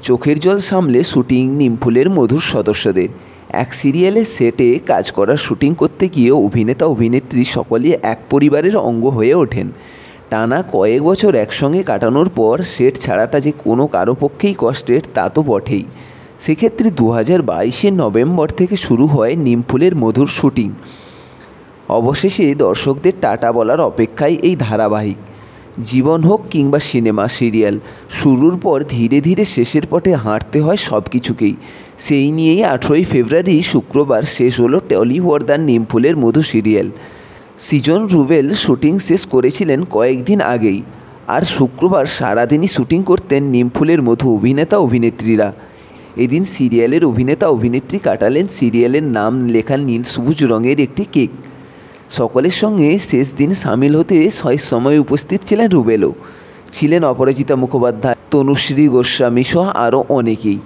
চোখের জল সামলে শুটিং নিমফুলের মধুর সদস্যদের। এক সিরিয়ালের সেটে কাজ করার শুটিং করতে গিয়ে অভিনেতা অভিনেত্রী সকলেই এক পরিবারের অঙ্গ হয়ে ওঠেন। টানা কয়েক বছর একসঙ্গে কাটানোর পর সেট ছাড়াটা যে কোনো কারো পক্ষেই কষ্টের তা তো বটেই। সেক্ষেত্রে 2022 নভেম্বর থেকে শুরু হয় নিমফুলের মধুর শুটিং। অবশেষে দর্শকদের টাটা বলার অপেক্ষায় এই ধারাবাহিক। জীবন হোক কিংবা সিনেমা সিরিয়াল, শুরুর পর ধীরে ধীরে শেষের পথে হাঁটতে হয় সব কিছুকেই। সেই নিয়েই 18 ফেব্রুয়ারি শুক্রবার শেষ হলো টলিপর্দার নিমফুলের মধু সিরিয়াল। সৃজন রুবেল শুটিং শেষ করেছিলেন কয়েকদিন আগেই, আর শুক্রবার সারাদিনই শুটিং করতেন নিমফুলের মধু অভিনেতা অভিনেত্রীরা। এদিন সিরিয়ালের অভিনেতা অভিনেত্রী কাটালেন সিরিয়ালের নাম লেখা নীল সবুজ রঙের একটি কেক। সকলের সঙ্গে শেষ দিন সামিল হতে সময় উপস্থিত ছিলেন রুবেলও, ছিলেন অপরাজিতা মুখোপাধ্যায়, তনুশ্রী গোস্বামী সহ আরও অনেকেই।